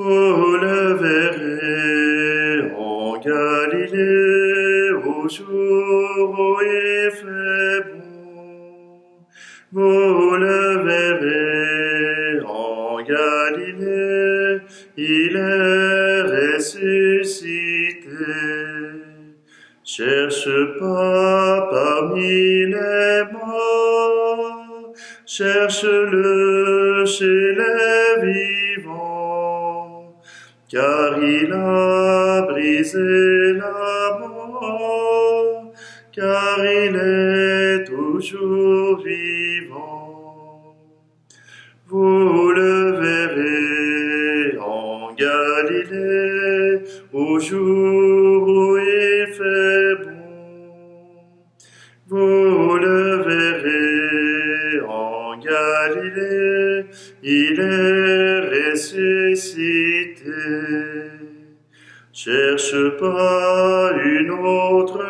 Vous le verrez en Galilée au jour où il fait bon. Vous le verrez en Galilée, il est ressuscité. Cherche pas parmi les morts, cherche-le chez les vivants, car il a brisé la mort, car il est toujours vivant. Vous le verrez en Galilée, au jour où il fait bon. Vous le verrez en Galilée, il est ressuscité. Cherche pas une autre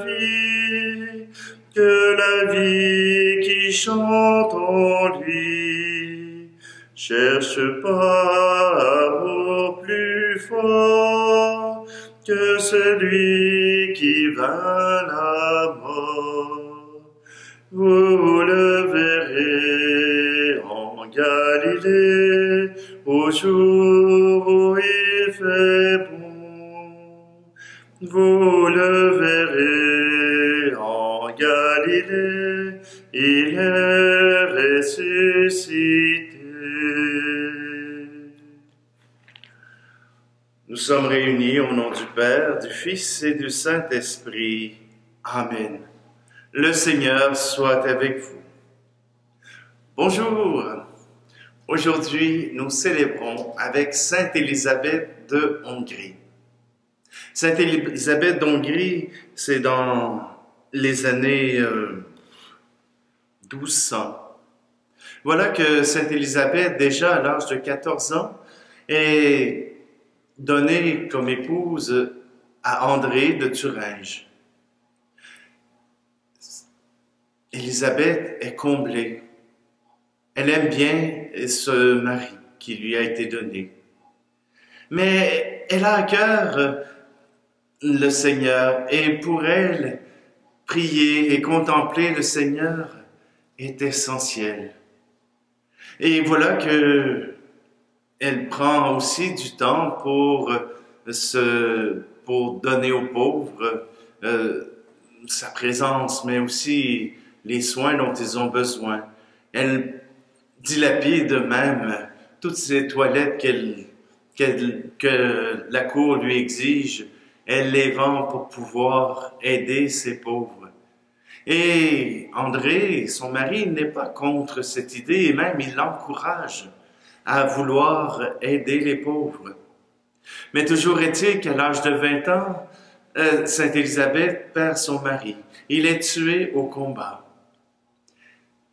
vie que la vie qui chante en lui. Cherche pas amour plus fort que celui qui vainc la mort. Vous le verrez en Galilée, au jour où il fait bon. Vous le verrez en Galilée, il est ressuscité. Nous sommes réunis au nom du Père, du Fils et du Saint-Esprit. Amen. Le Seigneur soit avec vous. Bonjour. Aujourd'hui, nous célébrons avec Sainte Élisabeth de Hongrie. Sainte Élisabeth d'Hongrie, c'est dans les années 1200. Voilà que Sainte Élisabeth, déjà à l'âge de 14 ans, est donnée comme épouse à André de Thuringe. Élisabeth est comblée. Elle aime bien ce mari qui lui a été donné. Mais elle a à cœur le Seigneur et pour elle, prier et contempler le Seigneur est essentiel. Et voilà que elle prend aussi du temps pour donner aux pauvres sa présence, mais aussi les soins dont ils ont besoin. Elle dilapide même toutes ces toilettes que la cour lui exige. Elle les vend pour pouvoir aider ces pauvres. Et André, son mari, n'est pas contre cette idée et même il l'encourage à vouloir aider les pauvres. Mais toujours est-il qu'à l'âge de 20 ans, Sainte Élisabeth perd son mari. Il est tué au combat.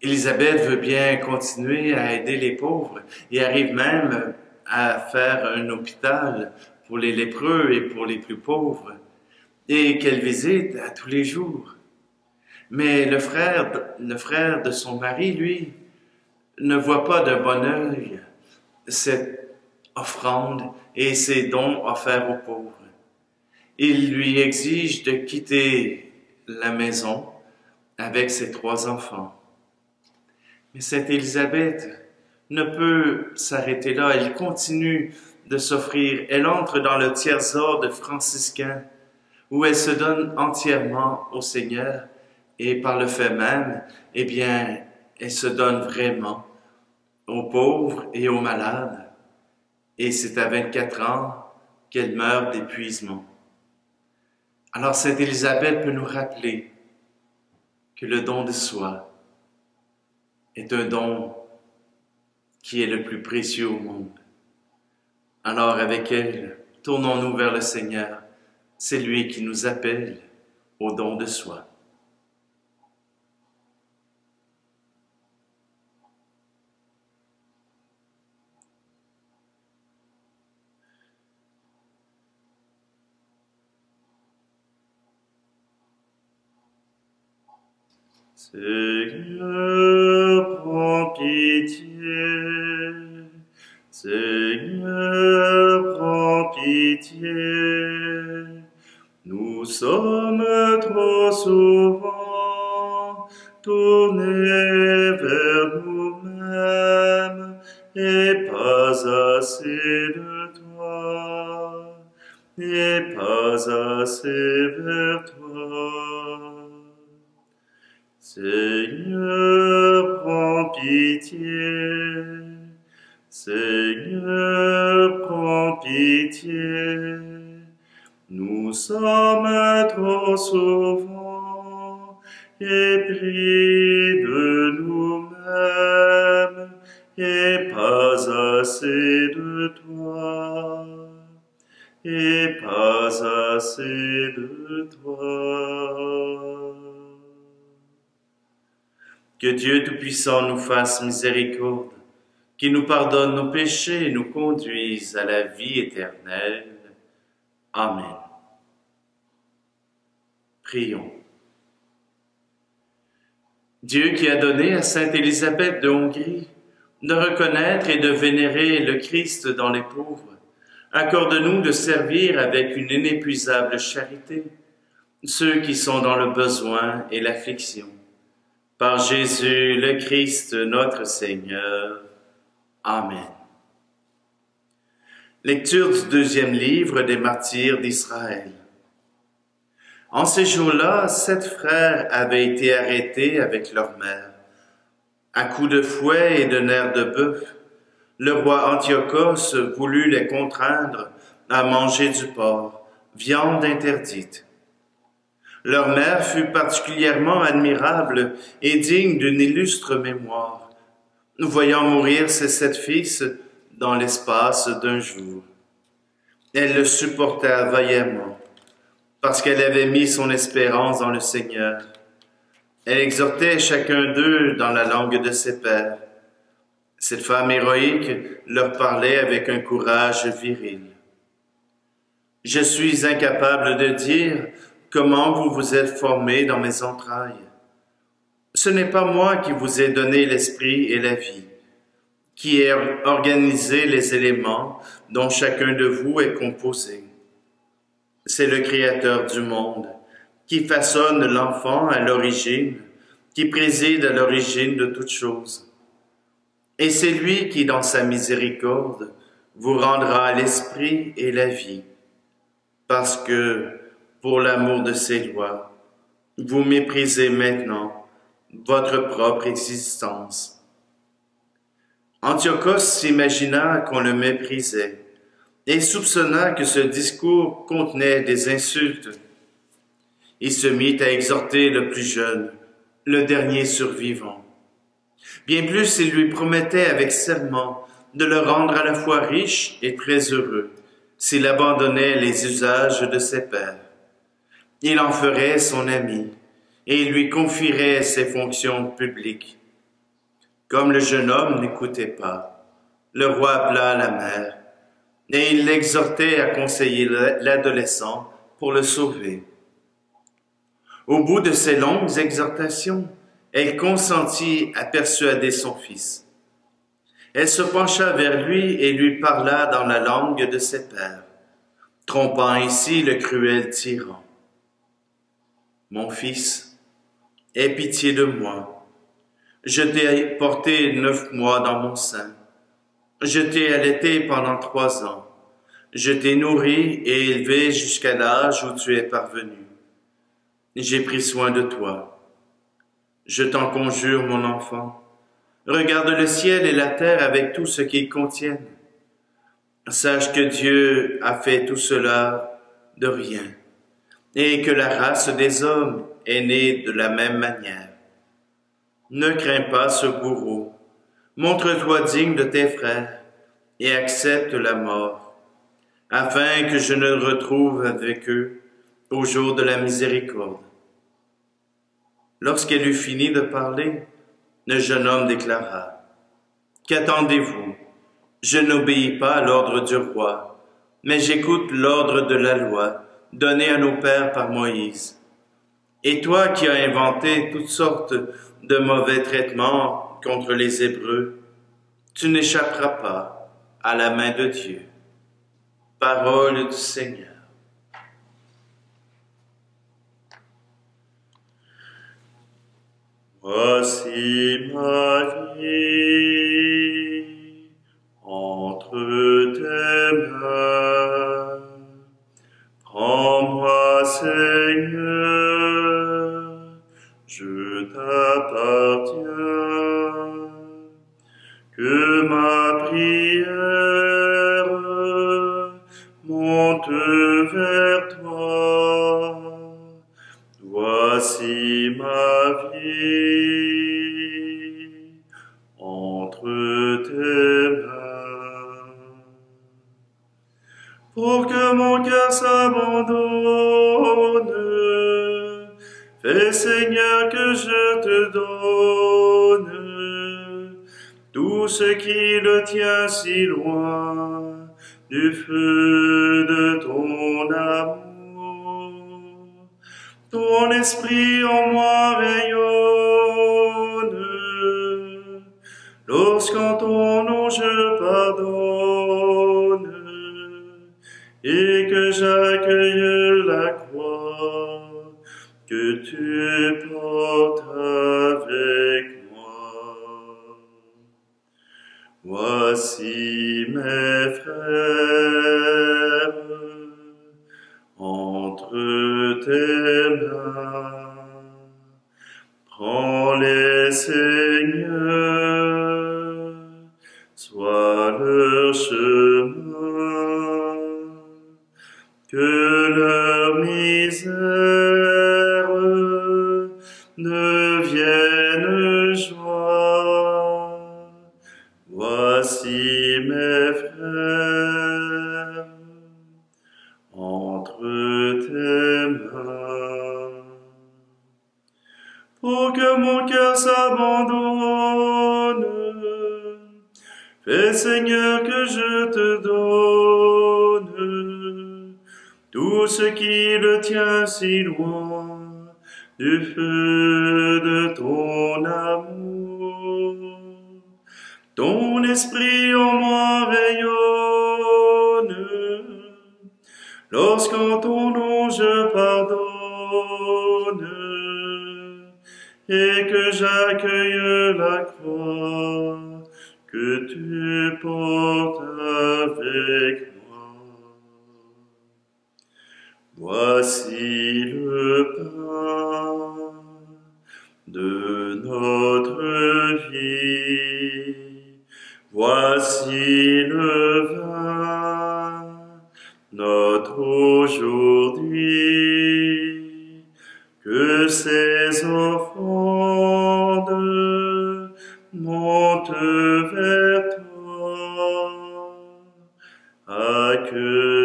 Élisabeth veut bien continuer à aider les pauvres et arrive même à faire un hôpital pour les lépreux et pour les plus pauvres et qu'elle visite à tous les jours. Mais le frère de son mari, lui, ne voit pas d'un bon œil cette offrande et ces dons offerts aux pauvres. Il lui exige de quitter la maison avec ses 3 enfants. Mais Sainte Élisabeth ne peut s'arrêter là, elle continue de s'offrir. Elle entre dans le tiers-ordre franciscain où elle se donne entièrement au Seigneur et par le fait même, eh bien, elle se donne vraiment aux pauvres et aux malades. Et c'est à 24 ans qu'elle meurt d'épuisement. Alors Sainte Élisabeth peut nous rappeler que le don de soi est un don qui est le plus précieux au monde. Alors avec elle, tournons-nous vers le Seigneur. C'est lui qui nous appelle au don de soi. Seigneur, prends pitié. Seigneur, sommes trop souvent tournés vers nous-mêmes et pas assez de toi, et pas assez vers toi. Seigneur, prends pitié. Seigneur, prends pitié. Nous sommes trop souvent épris de nous-mêmes et pas assez de toi, et pas assez de toi. Que Dieu Tout-Puissant nous fasse miséricorde, qui nous pardonne nos péchés et nous conduise à la vie éternelle. Amen. Prions. Dieu qui a donné à sainte Élisabeth de Hongrie de reconnaître et de vénérer le Christ dans les pauvres, accorde-nous de servir avec une inépuisable charité ceux qui sont dans le besoin et l'affliction. Par Jésus le Christ notre Seigneur. Amen. Lecture du deuxième livre des martyrs d'Israël. En ces jours-là, 7 frères avaient été arrêtés avec leur mère. À coups de fouet et de nerfs de bœuf, le roi Antiochos voulut les contraindre à manger du porc, viande interdite. Leur mère fut particulièrement admirable et digne d'une illustre mémoire, voyant mourir ses 7 fils dans l'espace d'un jour. Elle le supporta vaillamment, parce qu'elle avait mis son espérance dans le Seigneur. Elle exhortait chacun d'eux dans la langue de ses pères. Cette femme héroïque leur parlait avec un courage viril. « Je suis incapable de dire comment vous vous êtes formés dans mes entrailles. Ce n'est pas moi qui vous ai donné l'esprit et la vie, qui ai organisé les éléments dont chacun de vous est composé. C'est le Créateur du monde, qui façonne l'enfant à l'origine, qui préside à l'origine de toutes choses. Et c'est lui qui, dans sa miséricorde, vous rendra l'esprit et la vie, parce que, pour l'amour de ses lois, vous méprisez maintenant votre propre existence. » Antiochos s'imagina qu'on le méprisait et soupçonna que ce discours contenait des insultes. Il se mit à exhorter le plus jeune, le dernier survivant. Bien plus, il lui promettait avec serment de le rendre à la fois riche et très heureux s'il abandonnait les usages de ses pères. Il en ferait son ami et il lui confierait ses fonctions publiques. Comme le jeune homme n'écoutait pas, le roi appela la mère et il l'exhortait à conseiller l'adolescent pour le sauver. Au bout de ces longues exhortations, elle consentit à persuader son fils. Elle se pencha vers lui et lui parla dans la langue de ses pères, trompant ainsi le cruel tyran. « Mon fils, aie pitié de moi. Je t'ai porté 9 mois dans mon sein. Je t'ai allaité pendant 3 ans. Je t'ai nourri et élevé jusqu'à l'âge où tu es parvenu. J'ai pris soin de toi. Je t'en conjure, mon enfant, regarde le ciel et la terre avec tout ce qu'ils contiennent. Sache que Dieu a fait tout cela de rien, et que la race des hommes est née de la même manière. Ne crains pas ce bourreau, montre-toi digne de tes frères, et accepte la mort, afin que je ne retrouve avec eux au jour de la miséricorde. » Lorsqu'elle eut fini de parler, le jeune homme déclara, « Qu'attendez-vous? Je n'obéis pas à l'ordre du roi, mais j'écoute l'ordre de la loi donnée à nos pères par Moïse. Et toi qui as inventé toutes sortes de mauvais traitements contre les Hébreux, tu n'échapperas pas à la main de Dieu. » Parole du Seigneur. Voici ma vie entre tes mains. Prends-moi, Seigneur, je t'appartiens. Que ma prière monte vers toi. Voici ma vie entre tes mains. Pour que mon cœur s'abandonne, fais, Seigneur, que je te donne tout ce qui le tient si loin du feu de ton amour. Ton esprit en moi rayonne, lorsqu'en ton nom je pardonne, et que j'accueille la croix que tu portes avec moi. Voici mes frères entre tes mains. Prends-les, Seigneur, sois leur chemin, que leur misère devienne joie. Voici mes frères entre tes mains. Pour que mon cœur s'abandonne, fais, Seigneur, que je te donne tout ce qui le tient si loin du feu de ton amour. Ton esprit en moi rayonne, lorsqu'en ton nom je pardonne, et que j'accueille la croix que tu portes avec moi. Voici le pain de notre vie, voici le vin notre aujourd'hui, que ces offrandes montent vers toi. Accueille-les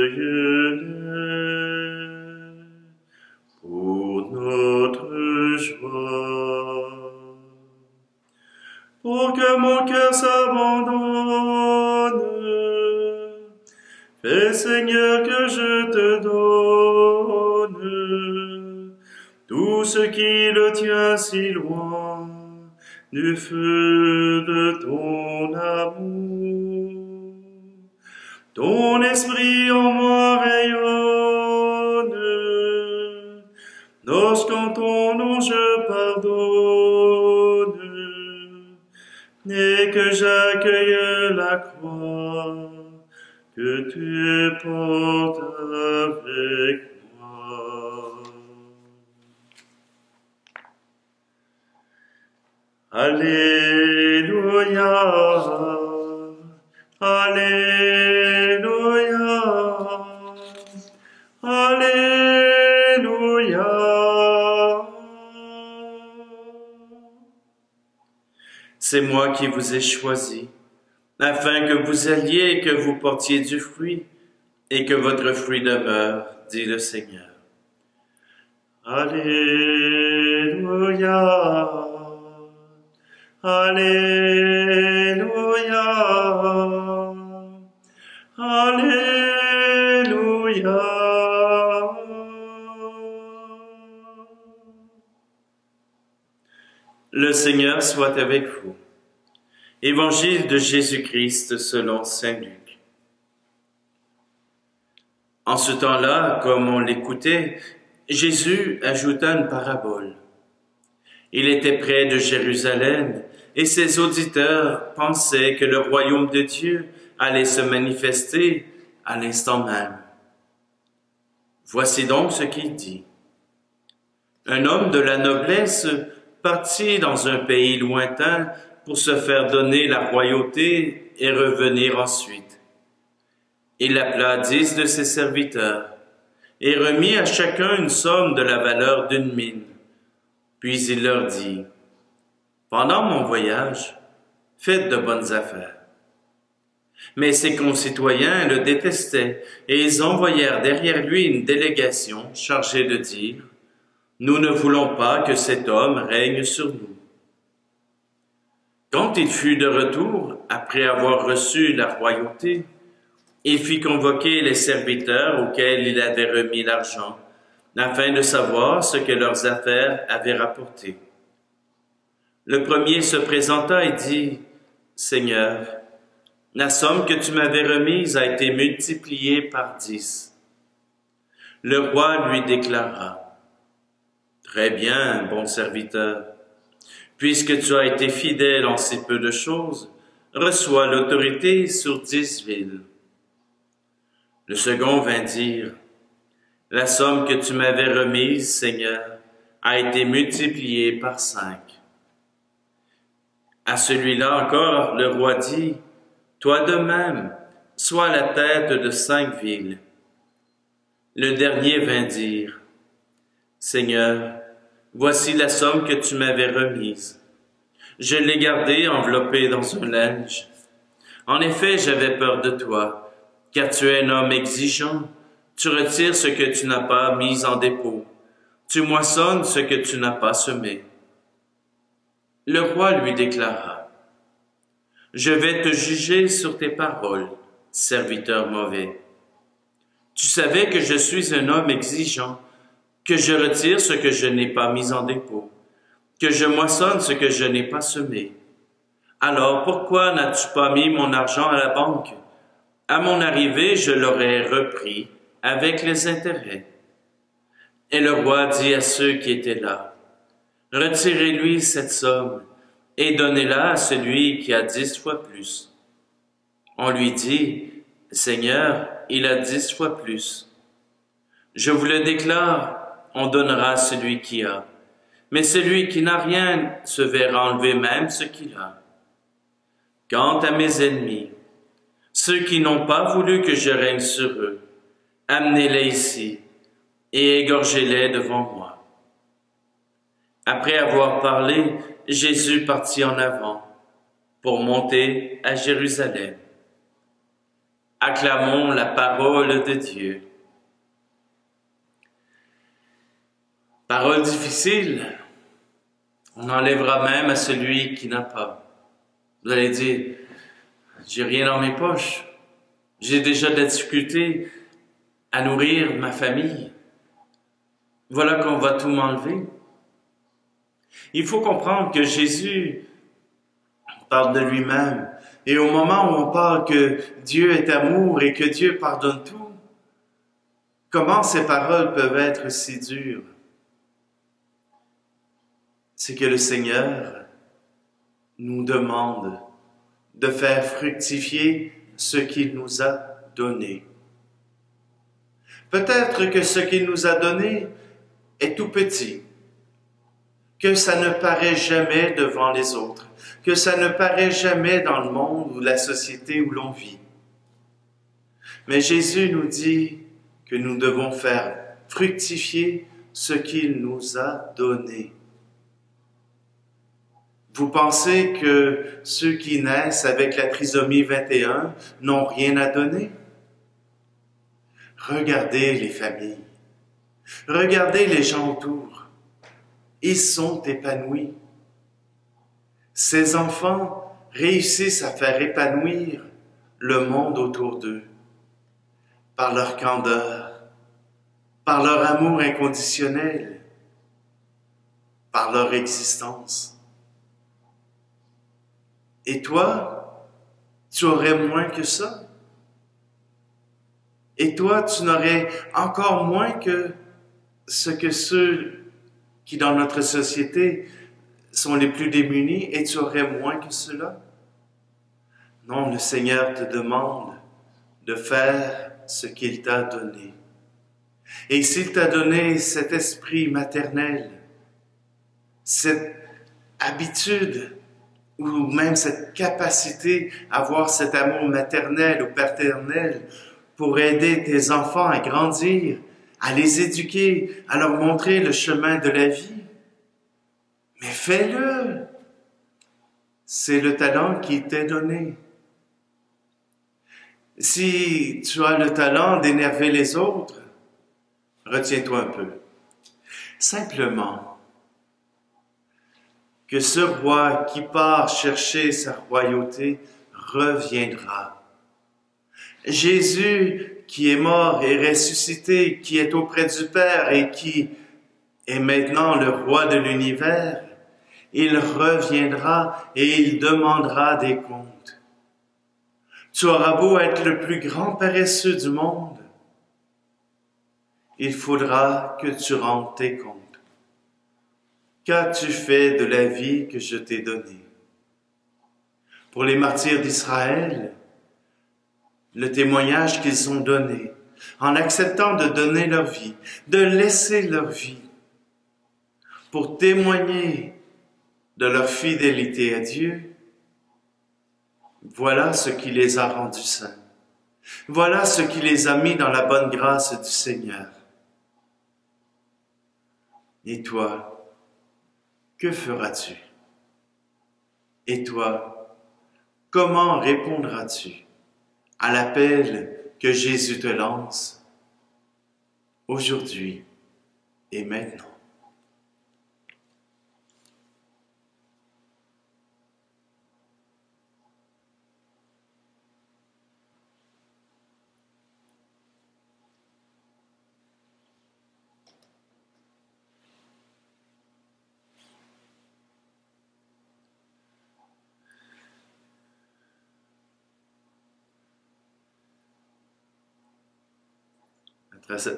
pour notre joie. Pour que mon cœur s'abandonne, fais, Seigneur, que je te donne tout ce qui le tient si loin du feu de ton amour. Ton esprit en moi rayonne, lorsqu'en ton nom je pardonne, et que j'accueille la croix que tu portes avec moi. Alléluia, Alléluia, Alléluia. C'est moi qui vous ai choisi, afin que vous alliez et que vous portiez du fruit, et que votre fruit demeure, dit le Seigneur. Alléluia, Alléluia, Alléluia. Le Seigneur soit avec vous. Évangile de Jésus-Christ selon saint Luc. En ce temps-là, comme on l'écoutait, Jésus ajouta une parabole. Il était près de Jérusalem, et ses auditeurs pensaient que le royaume de Dieu allait se manifester à l'instant même. Voici donc ce qu'il dit. Un homme de la noblesse partit dans un pays lointain pour se faire donner la royauté et revenir ensuite. Il appela 10 de ses serviteurs et remit à chacun une somme de la valeur d'une mine. Puis il leur dit, « Pendant mon voyage, faites de bonnes affaires. » Mais ses concitoyens le détestaient et ils envoyèrent derrière lui une délégation chargée de dire, « Nous ne voulons pas que cet homme règne sur nous. » Quand il fut de retour, après avoir reçu la royauté, il fit convoquer les serviteurs auxquels il avait remis l'argent, afin de savoir ce que leurs affaires avaient rapporté. Le premier se présenta et dit, « Seigneur, la somme que tu m'avais remise a été multipliée par 10. » Le roi lui déclara, « Très bien, bon serviteur. Puisque tu as été fidèle en si peu de choses, reçois l'autorité sur 10 villes. » Le second vint dire, « La somme que tu m'avais remise, Seigneur, a été multipliée par 5. » À celui-là encore, le roi dit, « Toi de même, sois la tête de 5 villes. » Le dernier vint dire, « Seigneur, voici la somme que tu m'avais remise. Je l'ai gardée enveloppée dans un linge. En effet, j'avais peur de toi, car tu es un homme exigeant. Tu retires ce que tu n'as pas mis en dépôt. Tu moissonnes ce que tu n'as pas semé. » Le roi lui déclara, « Je vais te juger sur tes paroles, serviteur mauvais. Tu savais que je suis un homme exigeant, que je retire ce que je n'ai pas mis en dépôt, que je moissonne ce que je n'ai pas semé. Alors pourquoi n'as-tu pas mis mon argent à la banque? À mon arrivée, je l'aurais repris avec les intérêts. » Et le roi dit à ceux qui étaient là, « Retirez-lui cette somme et donnez-la à celui qui a 10 fois plus. » On lui dit, « Seigneur, il a 10 fois plus. » Je vous le déclare, on donnera à celui qui a. Mais celui qui n'a rien se verra enlever même ce qu'il a. Quant à mes ennemis, ceux qui n'ont pas voulu que je règne sur eux, amenez-les ici et égorgez-les devant moi. » Après avoir parlé, Jésus partit en avant pour monter à Jérusalem. Acclamons la parole de Dieu. Parole difficile, on enlèvera même à celui qui n'a pas. Vous allez dire, j'ai rien dans mes poches, j'ai déjà de la difficulté à nourrir ma famille. Voilà qu'on va tout m'enlever. Il faut comprendre que Jésus parle de lui-même. Et au moment où on parle que Dieu est amour et que Dieu pardonne tout, comment ces paroles peuvent être si dures? C'est que le Seigneur nous demande de faire fructifier ce qu'il nous a donné. Peut-être que ce qu'il nous a donné est tout petit, que ça ne paraît jamais devant les autres, que ça ne paraît jamais dans le monde ou la société où l'on vit. Mais Jésus nous dit que nous devons faire fructifier ce qu'il nous a donné. Vous pensez que ceux qui naissent avec la trisomie 21 n'ont rien à donner? Regardez les familles. Regardez les gens autour. Ils sont épanouis. Ces enfants réussissent à faire épanouir le monde autour d'eux par leur candeur, par leur amour inconditionnel, par leur existence. Et toi, tu aurais moins que ça? Et toi, tu n'aurais encore moins que ce que ceux qui, dans notre société, sont les plus démunis et tu aurais moins que cela? Non, le Seigneur te demande de faire ce qu'il t'a donné. Et s'il t'a donné cet esprit maternel, cette habitude ou même cette capacité à avoir cet amour maternel ou paternel pour aider tes enfants à grandir, à les éduquer, à leur montrer le chemin de la vie, mais fais-le. C'est le talent qui t'est donné. Si tu as le talent d'énerver les autres, retiens-toi un peu. Simplement, que ce roi qui part chercher sa royauté reviendra. Jésus qui est mort et ressuscité, qui est auprès du Père et qui est maintenant le roi de l'univers, il reviendra et il demandera des comptes. Tu auras beau être le plus grand paresseux du monde, il faudra que tu rendes tes comptes. Qu'as-tu fait de la vie que je t'ai donnée? Pour les martyrs d'Israël, le témoignage qu'ils ont donné, en acceptant de donner leur vie, de laisser leur vie, pour témoigner de leur fidélité à Dieu, voilà ce qui les a rendus saints. Voilà ce qui les a mis dans la bonne grâce du Seigneur. Et toi, que feras-tu? Et toi, comment répondras-tu à l'appel que Jésus te lance aujourd'hui et maintenant?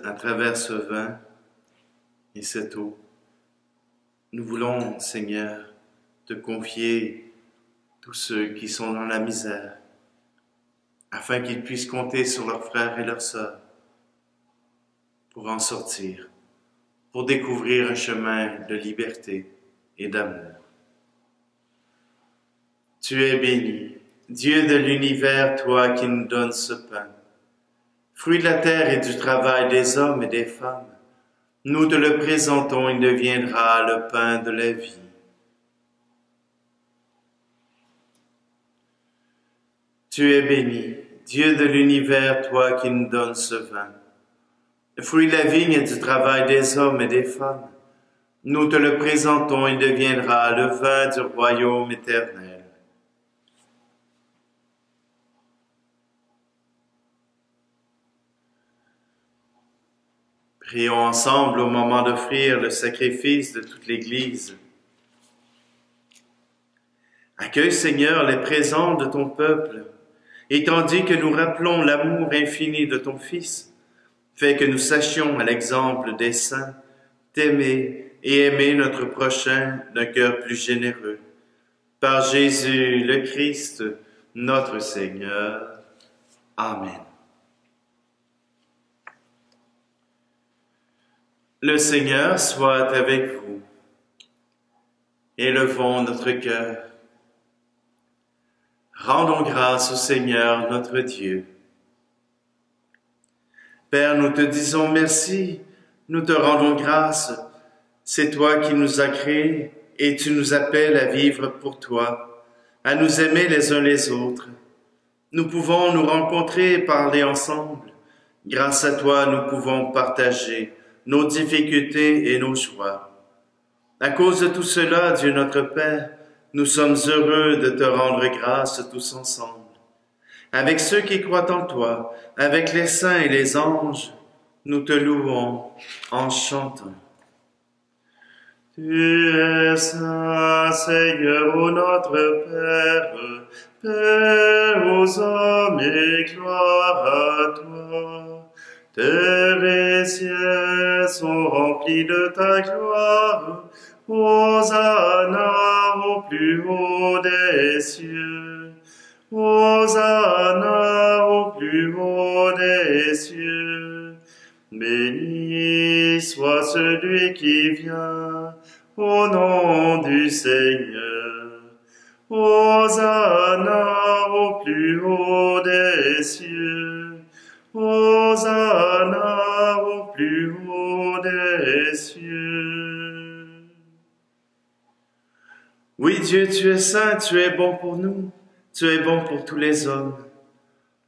À travers ce vin et cette eau, nous voulons, Seigneur, te confier tous ceux qui sont dans la misère, afin qu'ils puissent compter sur leurs frères et leurs sœurs pour en sortir, pour découvrir un chemin de liberté et d'amour. Tu es béni, Dieu de l'univers, toi qui nous donnes ce pain, fruit de la terre et du travail des hommes et des femmes. Nous te le présentons, il deviendra le pain de la vie. Tu es béni, Dieu de l'univers, toi qui nous donnes ce vin, le fruit de la vigne et du travail des hommes et des femmes. Nous te le présentons, il deviendra le vin du royaume éternel. Prions ensemble au moment d'offrir le sacrifice de toute l'Église. Accueille, Seigneur, les présents de ton peuple, et tandis que nous rappelons l'amour infini de ton Fils, fais que nous sachions, à l'exemple des saints, t'aimer et aimer notre prochain d'un cœur plus généreux. Par Jésus le Christ, notre Seigneur. Amen. Le Seigneur soit avec vous. Élevons notre cœur. Rendons grâce au Seigneur notre Dieu. Père, nous te disons merci, nous te rendons grâce. C'est toi qui nous as créés et tu nous appelles à vivre pour toi, à nous aimer les uns les autres. Nous pouvons nous rencontrer et parler ensemble. Grâce à toi, nous pouvons partager nos difficultés et nos joies. À cause de tout cela, Dieu notre Père, nous sommes heureux de te rendre grâce tous ensemble. Avec ceux qui croient en toi, avec les saints et les anges, nous te louons en chantant. Tu es saint, Seigneur, ô notre Père, Père aux hommes et gloire à toi. Terre et ciel sont remplis de ta gloire. Hosanna au plus haut des cieux. Hosanna au plus haut des cieux. Béni soit celui qui vient au nom du Seigneur. Hosanna au plus haut des cieux. Hosanna au plus haut des cieux. Oui, Dieu, tu es saint, tu es bon pour nous, tu es bon pour tous les hommes.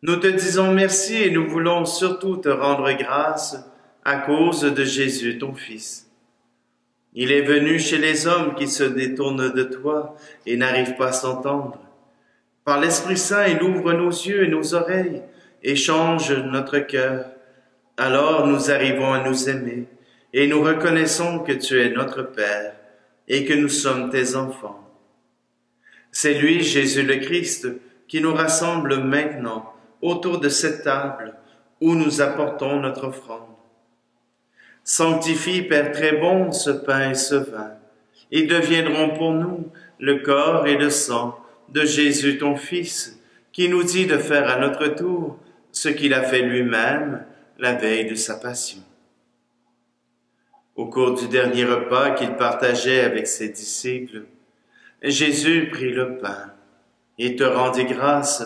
Nous te disons merci et nous voulons surtout te rendre grâce à cause de Jésus, ton Fils. Il est venu chez les hommes qui se détournent de toi et n'arrivent pas à s'entendre. Par l'Esprit Saint, il ouvre nos yeux et nos oreilles et change notre cœur. Alors nous arrivons à nous aimer et nous reconnaissons que tu es notre Père et que nous sommes tes enfants. C'est lui, Jésus le Christ, qui nous rassemble maintenant autour de cette table où nous apportons notre offrande. Sanctifie, Père très bon, ce pain et ce vin. Ils deviendront pour nous le corps et le sang de Jésus ton Fils, qui nous dit de faire à notre tour ce qu'il a fait lui-même la veille de sa passion. Au cours du dernier repas qu'il partageait avec ses disciples, Jésus prit le pain et te rendit grâce.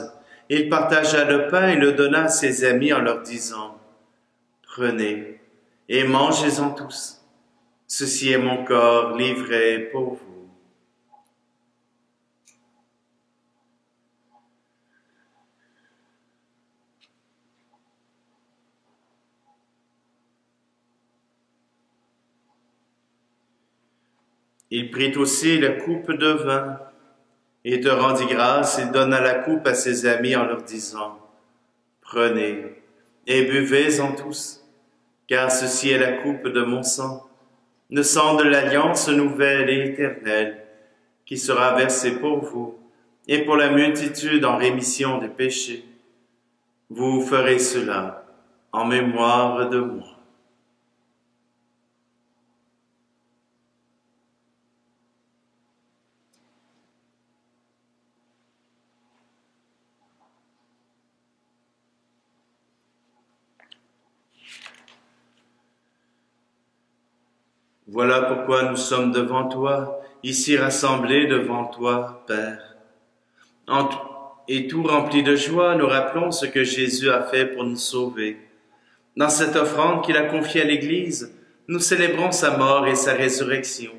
Il partagea le pain et le donna à ses amis en leur disant « Prenez et mangez-en tous. Ceci est mon corps livré pour vous. » Il prit aussi la coupe de vin et te rendit grâce. Il donna la coupe à ses amis en leur disant « Prenez et buvez-en tous, car ceci est la coupe de mon sang, le sang de l'alliance nouvelle et éternelle, qui sera versé pour vous et pour la multitude en rémission des péchés. Vous ferez cela en mémoire de moi. » Voilà pourquoi nous sommes devant toi, ici rassemblés devant toi, Père. Et tout rempli de joie, nous rappelons ce que Jésus a fait pour nous sauver. Dans cette offrande qu'il a confiée à l'Église, nous célébrons sa mort et sa résurrection.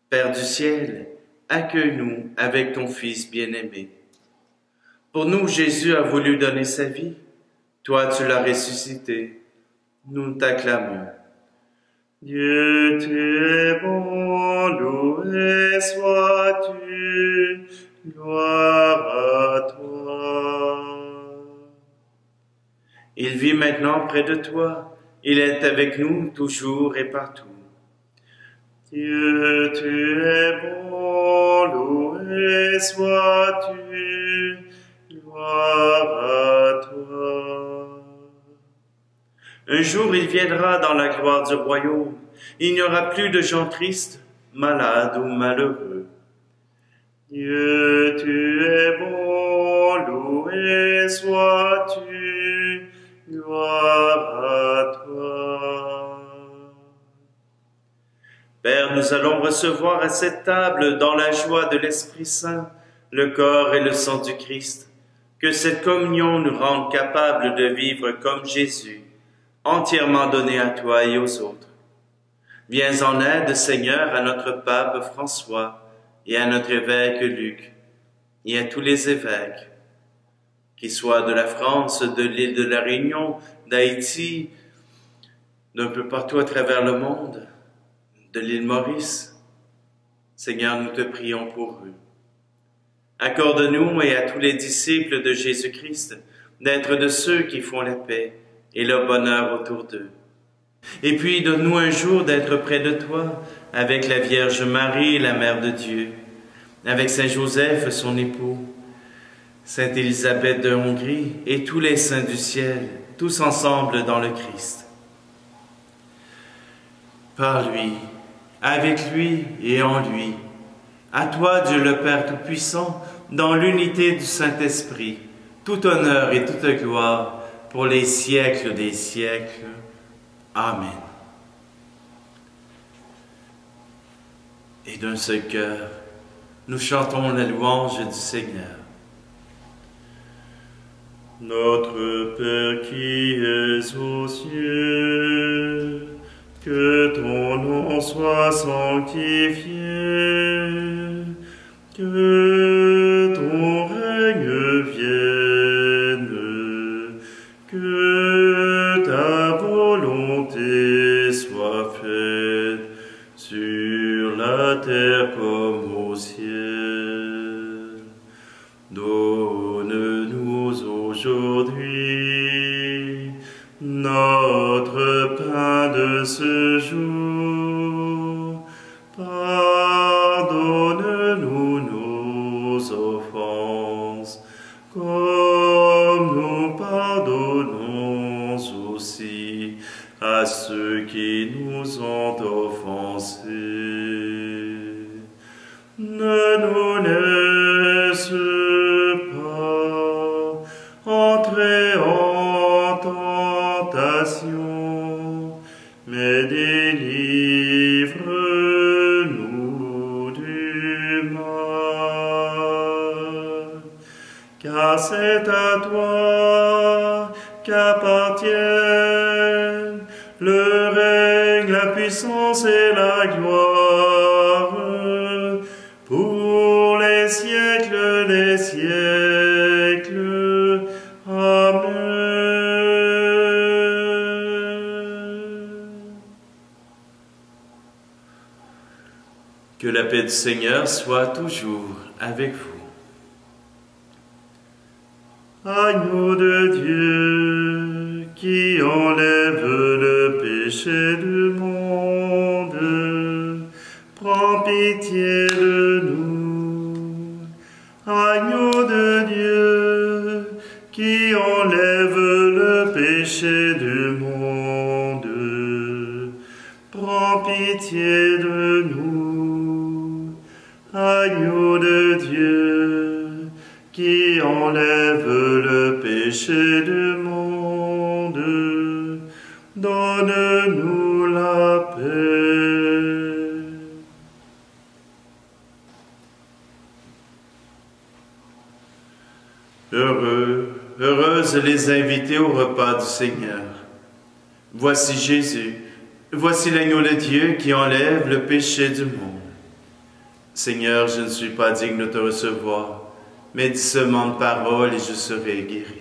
Père du ciel, accueille-nous avec ton Fils bien-aimé. Pour nous, Jésus a voulu donner sa vie. Toi, tu l'as ressuscité. Nous t'acclamons. Dieu, tu es bon, loué sois-tu, gloire à toi. Il vit maintenant près de toi, il est avec nous toujours et partout. Dieu, tu es bon, loué sois-tu, gloire à toi. Un jour, il viendra dans la gloire du royaume. Il n'y aura plus de gens tristes, malades ou malheureux. Dieu, tu es bon, loué sois-tu, gloire à toi. Père, nous allons recevoir à cette table, dans la joie de l'Esprit Saint, le corps et le sang du Christ. Que cette communion nous rende capables de vivre comme Jésus, entièrement donné à toi et aux autres. Viens en aide, Seigneur, à notre pape François et à notre évêque Luc et à tous les évêques, qu'ils soient de la France, de l'île de la Réunion, d'Haïti, d'un peu partout à travers le monde, de l'île Maurice. Seigneur, nous te prions pour eux. Accorde-nous et à tous les disciples de Jésus-Christ d'être de ceux qui font la paix et le bonheur autour d'eux. Et puis, donne-nous un jour d'être près de toi, avec la Vierge Marie, la Mère de Dieu, avec Saint Joseph, son époux, Sainte Élisabeth de Hongrie et tous les saints du ciel, tous ensemble dans le Christ. Par lui, avec lui et en lui. À toi, Dieu le Père Tout-Puissant, dans l'unité du Saint-Esprit, tout honneur et toute gloire pour les siècles des siècles. Amen. Et d'un seul cœur, nous chantons la louange du Seigneur. Notre Père qui es aux cieux, que ton nom soit sanctifié, que ton règne vienne, que ta volonté soit faite sur la terre comme au ciel. Donne-nous aujourd'hui notre pain de ce jour. Pardonne-nous nos offenses, comme nous pardonnons aussi à ceux qui nous ont offensés. Ne nous laisse pas entrer en tentation, mais délivre-nous du mal. Car c'est à toi qu'appartiennent le règne, la puissance et la gloire pour les siècles des siècles. Amen. Que la paix du Seigneur soit toujours avec vous. Agneau de Dieu, qui enlève le péché du monde, prends pitié de nous. Agneau de Dieu, qui enlève le péché du monde, prends pitié de nous. Agneau de Dieu, qui enlève le péché du monde, donne-nous la paix. Heureuses les invités au repas du Seigneur. Voici Jésus, voici l'agneau de Dieu qui enlève le péché du monde. Seigneur, je ne suis pas digne de te recevoir, mais dis seulement de parole et je serai guéri.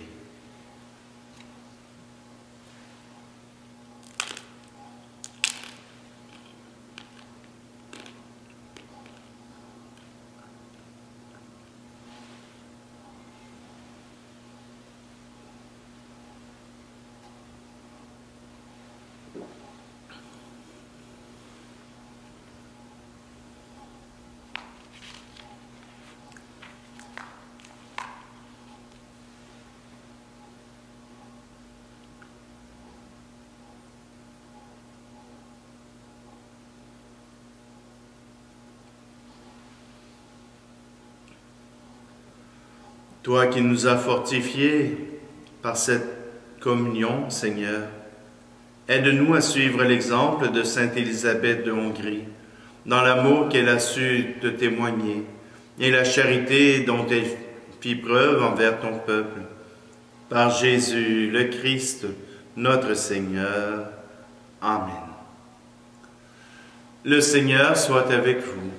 Toi qui nous as fortifiés par cette communion, Seigneur, aide-nous à suivre l'exemple de Sainte Élisabeth de Hongrie, dans l'amour qu'elle a su te témoigner et la charité dont elle fit preuve envers ton peuple. Par Jésus le Christ, notre Seigneur. Amen. Le Seigneur soit avec vous,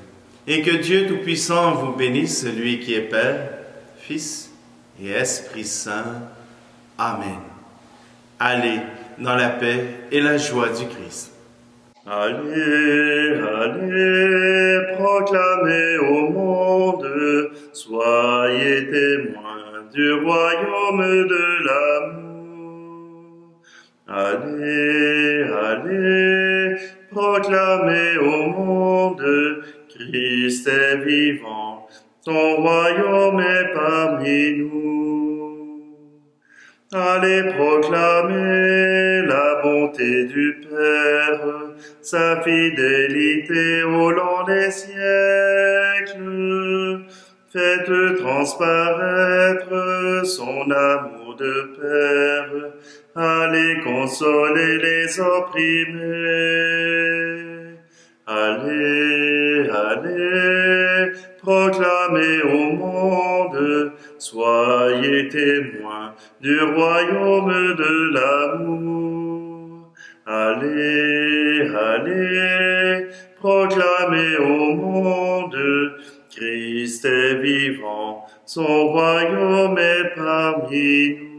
et que Dieu Tout-Puissant vous bénisse, lui qui est Père, Fils et Esprit Saint. Amen. Allez dans la paix et la joie du Christ. Allez, allez, proclamez au monde, soyez témoins du royaume de l'amour. Allez, allez, proclamez au monde, Christ est vivant, ton royaume est parmi nous. Allez proclamer la bonté volonté du Père, sa fidélité au long des siècles. Faites transparaître son amour de Père, allez consoler les opprimés. Allez, allez, proclamez au monde, soyez témoins du royaume de l'amour. Allez, allez, proclamez au monde, Christ est vivant, son royaume est parmi nous.